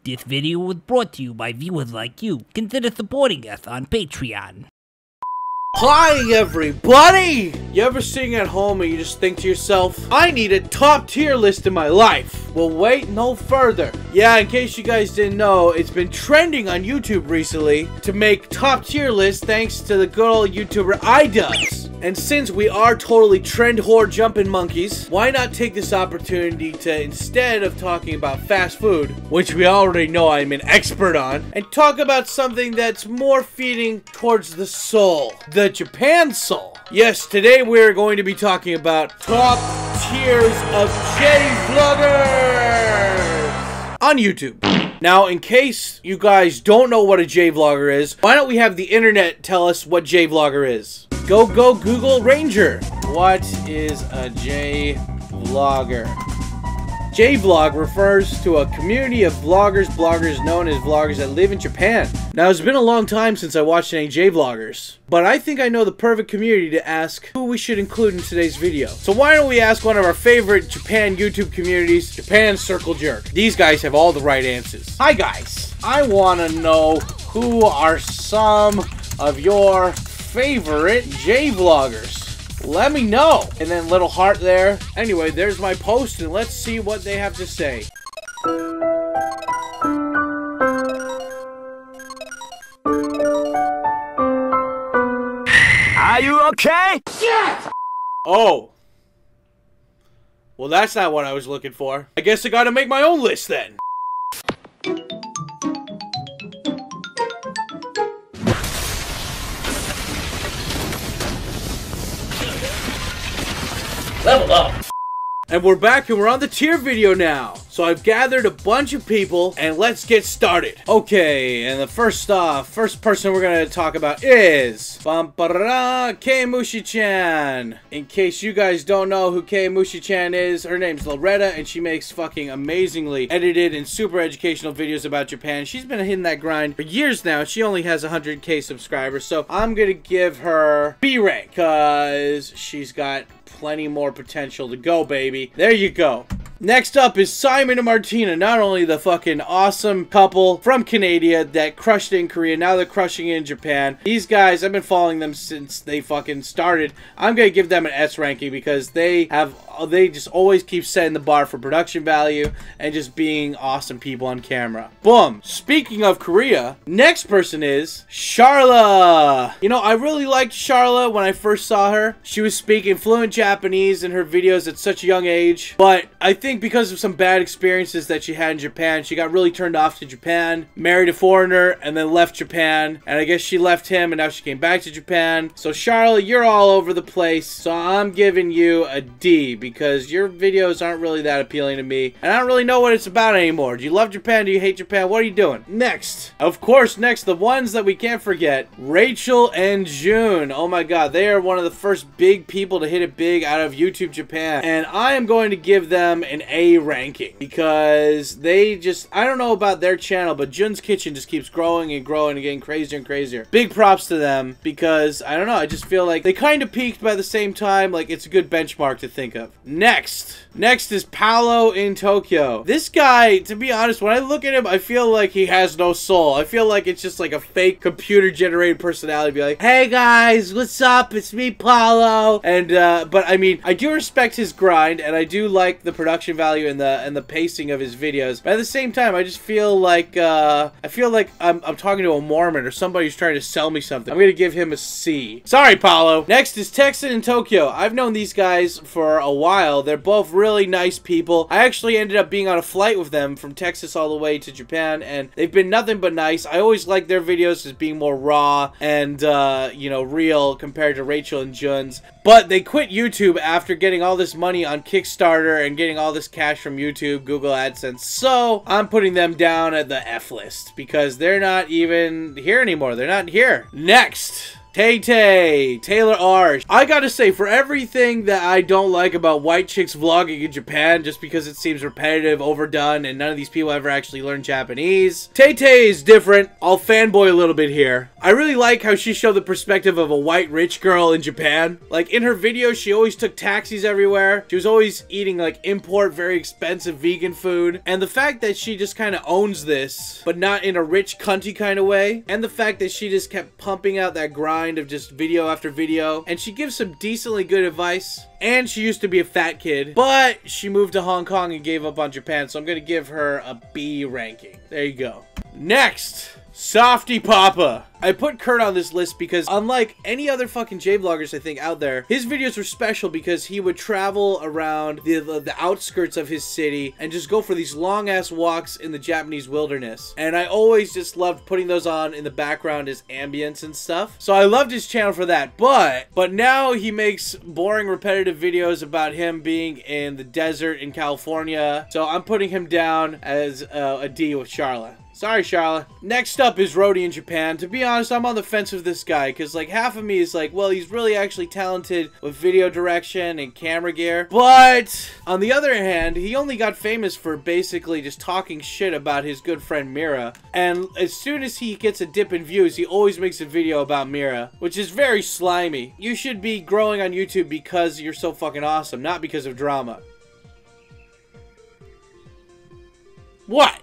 This video was brought to you by viewers like you. Consider supporting us on Patreon. Hi everybody! You ever sitting at home and you just think to yourself, I need a top tier list in my life? Well, wait no further. Yeah, in case you guys didn't know, it's been trending on YouTube recently to make top tier lists thanks to the good old YouTuber iDubbbz. And since we are totally trend whore jumping monkeys, why not take this opportunity to, instead of talking about fast food, which we already know I'm an expert on, and talk about something that's more feeding towards the soul. The Japan soul. Yes, today we're going to be talking about top tiers of Jvloggers on YouTube. Now, in case you guys don't know what a Jvlogger is, why don't we have the internet tell us what Jvlogger is? Go Google Ranger. What is a Jvlogger? Jvlog refers to a community of bloggers known as vloggers that live in Japan. Now, it's been a long time since I watched any Jvloggers, but I think I know the perfect community to ask who we should include in today's video. So why don't we ask one of our favorite Japan YouTube communities, Japan Circle Jerk. These guys have all the right answers. Hi guys, I want to know who are some of your favorite Jvloggers. Let me know. And then little heart there. Anyway, there's my post and let's see what they have to say. Are you okay? Yes! Oh. Well, that's not what I was looking for. I guess I gotta make my own list then. Level up. And we're back and we're on the tier video now. So I've gathered a bunch of people and let's get started. Okay, and the first person we're gonna talk about is Mushi-chan. In case you guys don't know who Mushi-chan is, her name's Loretta and she makes fucking amazingly edited and super educational videos about Japan. She's been hitting that grind for years now. She only has 100K subscribers, so I'm gonna give her B rank because she's got plenty more potential to go, baby. There you go. Next up is Simon and Martina. Not only the fucking awesome couple from Canada that crushed it in Korea, now they're crushing it in Japan. These guys, I've been following them since they fucking started. I'm gonna give them an S ranking because they just always keep setting the bar for production value and just being awesome people on camera. Boom. Speaking of Korea, next person is Charla. You know, I really liked Charla when I first saw her. She was speaking fluent Japanese in her videos at such a young age, but I think because of some bad experiences that she had in Japan, she got really turned off to Japan, married a foreigner, and then left Japan. And I guess she left him, and now she came back to Japan. So Charlotte, you're all over the place. So I'm giving you a D because your videos aren't really that appealing to me. And I don't really know what it's about anymore. Do you love Japan? Do you hate Japan? What are you doing? Next. Of course, next, the ones that we can't forget. Rachel and June. Oh my god, they are one of the first big people to hit it big out of YouTube Japan. And I am going to give them an A ranking because they just, I don't know about their channel, but Jun's Kitchen just keeps growing and growing and getting crazier and crazier. Big props to them because, I don't know, I just feel like they kind of peaked, but at the same time, like, it's a good benchmark to think of. Next is Paulo in Tokyo. This guy, to be honest, when I look at him, I feel like he has no soul. I feel like it's just like a fake computer-generated personality. Be like, hey guys, what's up? It's me, Paulo. And, but I mean, I do respect his grind, and I do like the production value and the pacing of his videos. But at the same time, I just feel like, I'm talking to a Mormon or somebody who's trying to sell me something. I'm gonna give him a C. Sorry, Paulo. Next is Texan in Tokyo. I've known these guys for a while. They're both really nice people. I actually ended up being on a flight with them from Texas all the way to Japan, and they've been nothing but nice. I always like their videos as being more raw and, you know, real compared to Rachel and Jun's. But they quit YouTube after getting all this money on Kickstarter and getting all this cash from YouTube, Google AdSense. So I'm putting them down at the F list because they're not even here anymore. They're not here. Next. Tay-Tay, Taylor R. I gotta say, for everything that I don't like about white chicks vlogging in Japan, just because it seems repetitive, overdone, and none of these people ever actually learn Japanese, Tay-Tay is different. I'll fanboy a little bit here. I really like how she showed the perspective of a white rich girl in Japan. Like, in her videos, she always took taxis everywhere. She was always eating, like, import, very expensive vegan food. And the fact that she just kind of owns this, but not in a rich, cunty kind of way. And the fact that she just kept pumping out that grind of just video after video, and she gives some decently good advice. And she used to be a fat kid, but she moved to Hong Kong and gave up on Japan, so I'm gonna give her a B ranking. There you go. Next, Softy Papa. I put Kurt on this list because unlike any other fucking Jvloggers I think out there, his videos were special because he would travel around the outskirts of his city and just go for these long ass walks in the Japanese wilderness. And I always just loved putting those on in the background as ambience and stuff. So I loved his channel for that. But now he makes boring repetitive videos about him being in the desert in California. So I'm putting him down as a D with Charlotte. Sorry, Charlotte. Next up is Rody in Japan. To be honest, I'm on the fence with this guy, because like half of me is like, well, he's really actually talented with video direction and camera gear. But on the other hand, he only got famous for basically just talking shit about his good friend Mira. And as soon as he gets a dip in views, he always makes a video about Mira, which is very slimy. You should be growing on YouTube because you're so fucking awesome, not because of drama. What?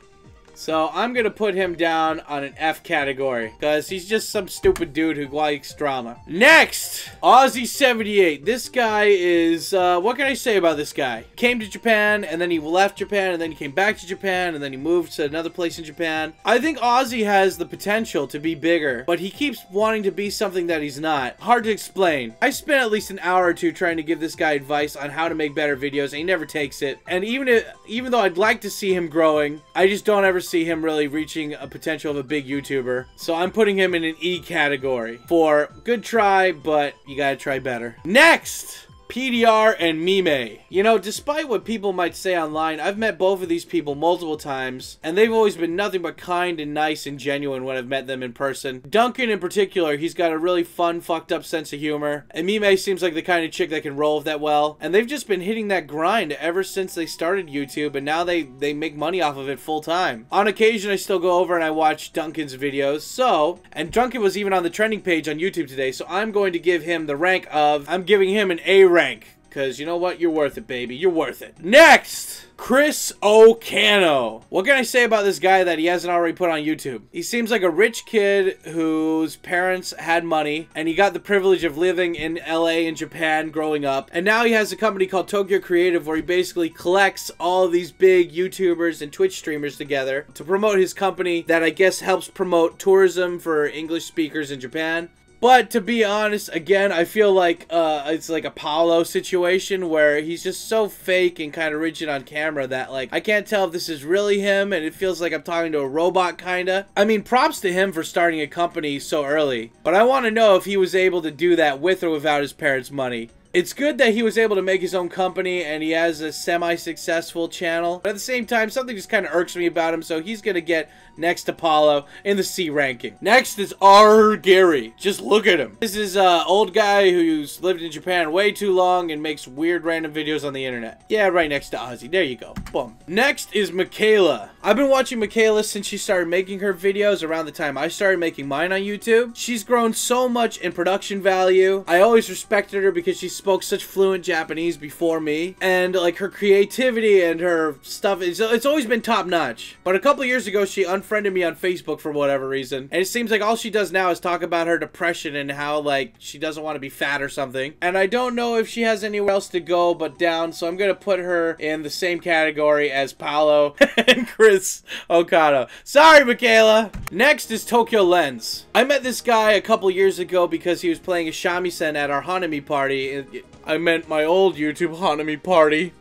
So I'm gonna put him down on an F category because he's just some stupid dude who likes drama. Next, Ozzy78. This guy is, what can I say about this guy? Came to Japan and then he left Japan and then he came back to Japan and then he moved to another place in Japan. I think Ozzy has the potential to be bigger, but he keeps wanting to be something that he's not. Hard to explain. I spent at least an hour or two trying to give this guy advice on how to make better videos and he never takes it. And even though I'd like to see him growing, I just don't ever see him really reaching a potential of a big YouTuber. So I'm putting him in an E category for good try, but you gotta try better. Next, PDR and Mime. You know, despite what people might say online, I've met both of these people multiple times, and they've always been nothing but kind and nice and genuine when I've met them in person. Duncan in particular, he's got a really fun, fucked up sense of humor, and Mime seems like the kind of chick that can roll with that well, and they've just been hitting that grind ever since they started YouTube, and now they make money off of it full time. On occasion, I still go over and I watch Duncan's videos, and Duncan was even on the trending page on YouTube today, so I'm going to give him the rank of, I'm giving him an A rank. Because you know what? You're worth it, baby. You're worth it. Next, Chris Ocano. What can I say about this guy that he hasn't already put on YouTube? He seems like a rich kid whose parents had money, and he got the privilege of living in LA and Japan growing up. And now he has a company called Tokyo Creative where he basically collects all of these big YouTubers and Twitch streamers together to promote his company that I guess helps promote tourism for English speakers in Japan. But to be honest, again, I feel like it's like a Paulo situation where he's just so fake and kind of rigid on camera that like I can't tell if this is really him and it feels like I'm talking to a robot kinda. I mean, props to him for starting a company so early, but I want to know if he was able to do that with or without his parents' money. It's good that he was able to make his own company and he has a semi-successful channel. But at the same time, something just kind of irks me about him, so he's going to get next to Paulo in the C ranking. Next is R. Gary. Just look at him. This is an old guy who's lived in Japan way too long and makes weird random videos on the internet. Yeah, right next to Ozzy. There you go. Boom. Next is Makayla. I've been watching Makayla since she started making her videos around the time I started making mine on YouTube. She's grown so much in production value. I always respected her because she spoke such fluent Japanese before me, and like her creativity and her stuff, it's always been top notch. But a couple years ago she unfriended me on Facebook for whatever reason, and it seems like all she does now is talk about her depression and how like she doesn't want to be fat or something, and I don't know if she has anywhere else to go but down, so I'm gonna put her in the same category as Paulo and Chris Ocano. Sorry, Makayla. Next is Tokyo Lens. I met this guy a couple years ago because he was playing a shamisen at our Hanami party. I meant my old YouTube Hanami party.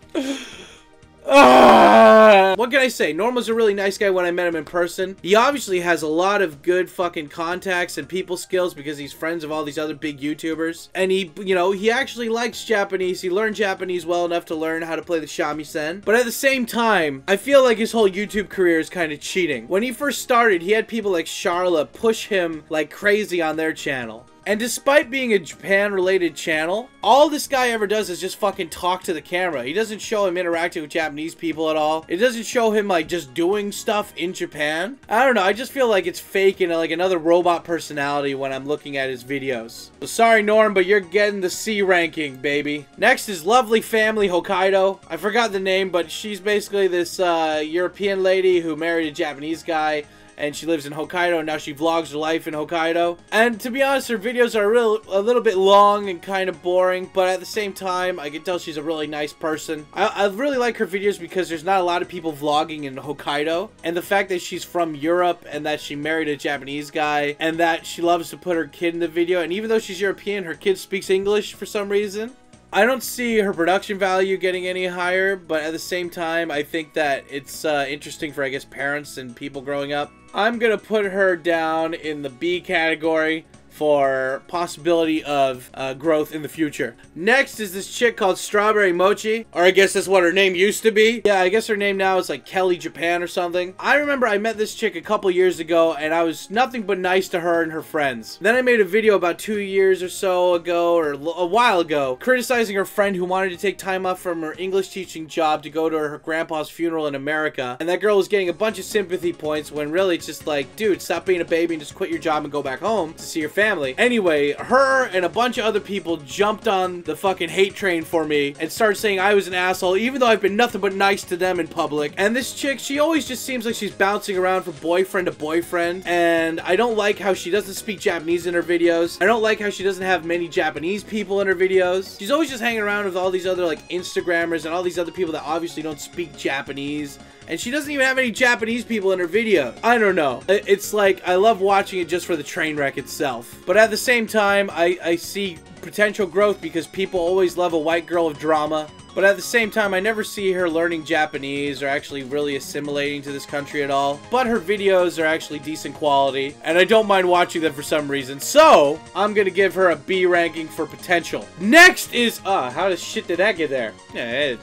What can I say? Norma's a really nice guy when I met him in person. He obviously has a lot of good fucking contacts and people skills because he's friends of all these other big YouTubers. And he, you know, he actually likes Japanese. He learned Japanese well enough to learn how to play the shamisen. But at the same time, I feel like his whole YouTube career is kind of cheating. When he first started, he had people like Charla push him like crazy on their channel. And despite being a Japan-related channel, all this guy ever does is just fucking talk to the camera. He doesn't show him interacting with Japanese people at all. It doesn't show him, like, just doing stuff in Japan. I don't know, I just feel like it's fake and, like, another robot personality when I'm looking at his videos. So sorry, Norm, but you're getting the C ranking, baby. Next is Lovely Family Hokkaido. I forgot the name, but she's basically this, European lady who married a Japanese guy. And she lives in Hokkaido, and now she vlogs her life in Hokkaido. And to be honest, her videos are a little bit long and kind of boring, but at the same time, I can tell she's a really nice person. I really like her videos because there's not a lot of people vlogging in Hokkaido, and the fact that she's from Europe, and that she married a Japanese guy, and that she loves to put her kid in the video, and even though she's European, her kid speaks English for some reason. I don't see her production value getting any higher, but at the same time, I think that it's interesting for, I guess, parents and people growing up. I'm gonna put her down in the B category for possibility of growth in the future. Next is this chick called Strawberry Mochi, or I guess that's what her name used to be. Yeah, I guess her name now is like Kelly Japan or something. I remember I met this chick a couple years ago, and I was nothing but nice to her and her friends. Then I made a video about 2 years or so ago, or a while ago, criticizing her friend who wanted to take time off from her English teaching job to go to her grandpa's funeral in America. And that girl was getting a bunch of sympathy points when really it's just like, dude, stop being a baby and just quit your job and go back home to see your family. Anyway, her and a bunch of other people jumped on the fucking hate train for me and started saying I was an asshole, even though I've been nothing but nice to them in public. And this chick, she always just seems like she's bouncing around from boyfriend to boyfriend, and I don't like how she doesn't speak Japanese in her videos. I don't like how she doesn't have many Japanese people in her videos. She's always just hanging around with all these other like Instagrammers and all these other people that obviously don't speak Japanese. And she doesn't even have any Japanese people in her video. I don't know. It's like, I love watching it just for the train wreck itself. But at the same time, I see potential growth because people always love a white girl of drama. But at the same time, I never see her learning Japanese or actually really assimilating to this country at all. But her videos are actually decent quality, and I don't mind watching them for some reason. So, I'm gonna give her a B ranking for potential. Next is, how the shit did that get there? Yeah,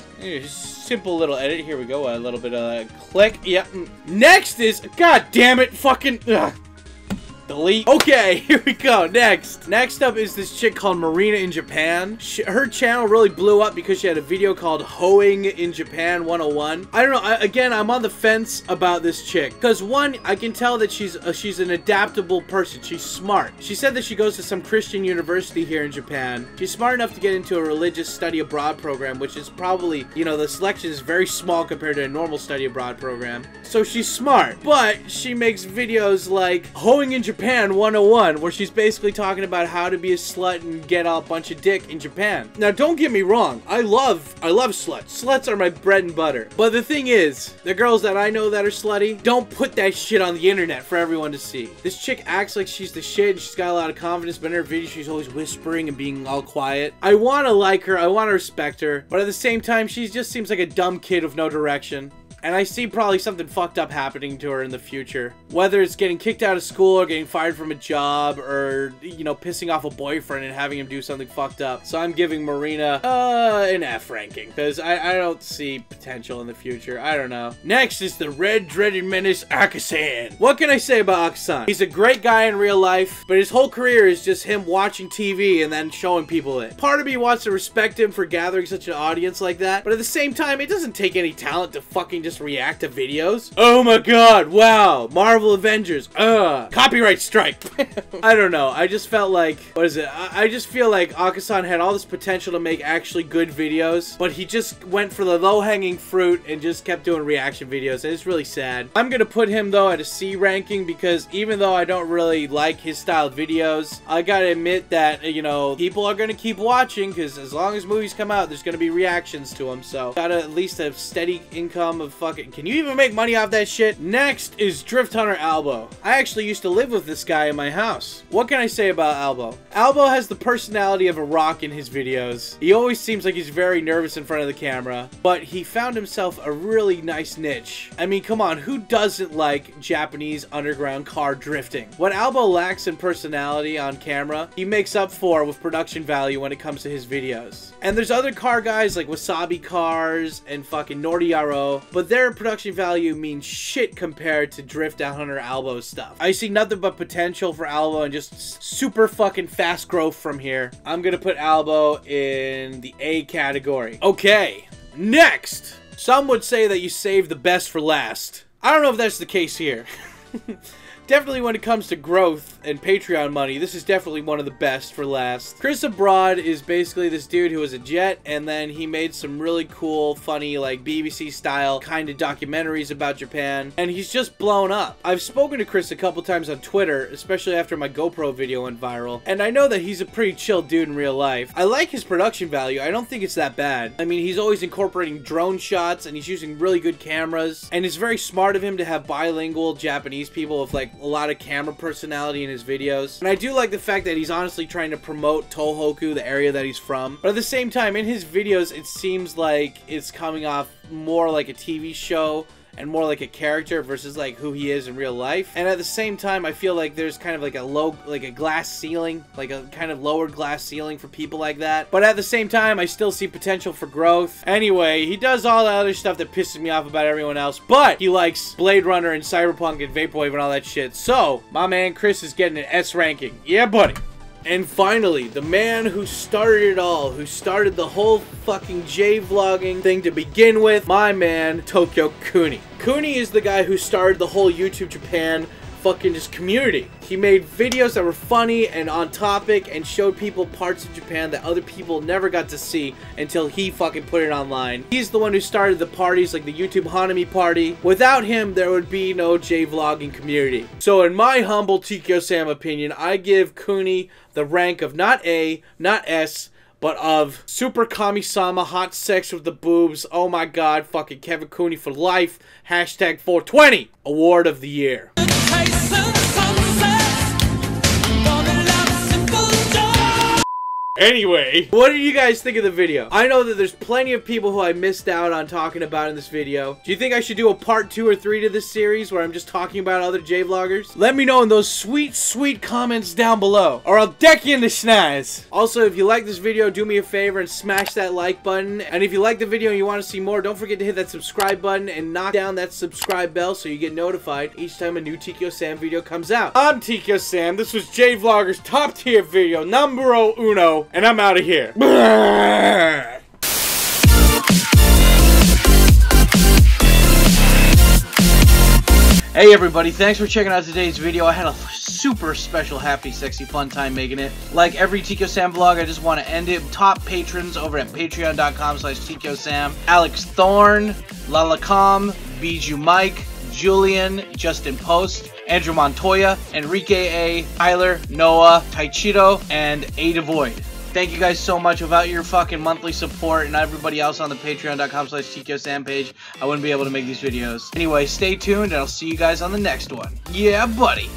simple little edit. Here we go, a little bit of click. Yeah. Next is, god damn it, fucking, delete. Okay, here we go. Next up is this chick called Marina in Japan. Her channel really blew up because she had a video called Hoeing in Japan 101. I don't know. Again, I'm on the fence about this chick. Because one, I can tell that she's an adaptable person. She's smart. She said that she goes to some Christian university here in Japan. She's smart enough to get into a religious study abroad program, which is probably, you know, the selection is very small compared to a normal study abroad program. So she's smart. But she makes videos like Hoeing in Japan 101, where she's basically talking about how to be a slut and get a bunch of dick in Japan. Now, don't get me wrong. I love sluts. Sluts are my bread and butter. But the thing is, the girls that I know that are slutty, don't put that shit on the internet for everyone to see. This chick acts like she's the shit and she's got a lot of confidence, but in her videos, she's always whispering and being all quiet. I want to like her. I want to respect her. But at the same time, she just seems like a dumb kid with no direction. And I see probably something fucked up happening to her in the future. Whether it's getting kicked out of school or getting fired from a job or, you know, pissing off a boyfriend and having him do something fucked up. So I'm giving Marina an F ranking because I don't see potential in the future. I don't know. Next is the red dreaded menace Akasan. What can I say about Akasan? He's a great guy in real life, but his whole career is just him watching TV and then showing people it. Part of me wants to respect him for gathering such an audience like that, but at the same time, it doesn't take any talent to fucking just react to videos. Oh my god, wow, Marvel Avengers, copyright strike. I don't know, I just felt like, what is it, I just feel like Akasan had all this potential to make actually good videos, but he just went for the low-hanging fruit and just kept doing reaction videos, and it's really sad. I'm gonna put him though at a C ranking because even though I don't really like his style of videos, I gotta admit that, you know, people are gonna keep watching because as long as movies come out, there's gonna be reactions to them, so gotta at least have steady income of fucking, can you even make money off that shit? Next is Drift Hunter Albo. I actually used to live with this guy in my house. What can I say about Albo? Albo has the personality of a rock in his videos. He always seems like he's very nervous in front of the camera, but he found himself a really nice niche. I mean, come on, who doesn't like Japanese underground car drifting? What Albo lacks in personality on camera, he makes up for with production value when it comes to his videos. And there's other car guys like Wasabi Cars and fucking Nordiaro, but but their production value means shit compared to Drift Down Hunter Albo's stuff. I see nothing but potential for Albo and just super fucking fast growth from here. I'm gonna put Albo in the A category. Okay, next! Some would say that you save the best for last. I don't know if that's the case here. Definitely when it comes to growth and Patreon money, this is definitely one of the best for last. Chris Abroad is basically this dude who was a jet, and then he made some really cool, funny, like BBC style kind of documentaries about Japan, and he's just blown up. I've spoken to Chris a couple times on Twitter, especially after my GoPro video went viral, and I know that he's a pretty chill dude in real life. I like his production value. I don't think it's that bad. I mean, he's always incorporating drone shots, and he's using really good cameras, and it's very smart of him to have bilingual Japanese people with like a lot of camera personality in his videos. And I do like the fact that he's honestly trying to promote Tohoku, the area that he's from. But at the same time, in his videos, it seems like it's coming off more like a TV show and more like a character versus like who he is in real life. And at the same time, I feel like there's kind of like a glass ceiling, like a kind of lower glass ceiling for people like that. But at the same time, I still see potential for growth. Anyway, he does all the other stuff that pisses me off about everyone else, but he likes Blade Runner and Cyberpunk and Vaporwave and all that shit. So, my man Chris is getting an S ranking. Yeah, buddy. And finally, the man who started it all, who started the whole fucking Jvlogging thing to begin with, my man, Tokyo Kuni. Kuni is the guy who started the whole YouTube Japan fucking just community. He made videos that were funny and on topic and showed people parts of Japan that other people never got to see until he fucking put it online. He's the one who started the parties like the YouTube Hanami party. Without him, there would be no Jvlogging community. So in my humble Tkyosam opinion, I give Kuni the rank of not A, not S, but of Super Kami-sama, hot sex with the boobs, oh my god, fucking Kevin Cooney for life, hashtag 420, award of the year. Anyway, what did you guys think of the video? I know that there's plenty of people who I missed out on talking about in this video. Do you think I should do a part 2 or 3 to this series where I'm just talking about other Jvloggers? Let me know in those sweet, sweet comments down below, or I'll deck you in the snaz. Also, if you like this video, do me a favor and smash that like button. And if you like the video and you want to see more, don't forget to hit that subscribe button and knock down that subscribe bell so you get notified each time a new Tkyosam video comes out. I'm Tkyosam. This was Jvlogger's top tier video, numero uno. And I'm out of here. Hey everybody, thanks for checking out today's video. I had a super special, happy, sexy, fun time making it. Like every Tkyosam vlog, I just want to end it. Top patrons over at patreon.com/Tkyosam. Alex Thorne, Lalacom, Bijou Mike, Julian, Justin Post, Andrew Montoya, Enrique A, Tyler, Noah, Taichiro, and A Devoid. Thank you guys so much. Without your fucking monthly support and everybody else on the patreon.com/Tkyosam page, I wouldn't be able to make these videos. Anyway, stay tuned and I'll see you guys on the next one. Yeah, buddy.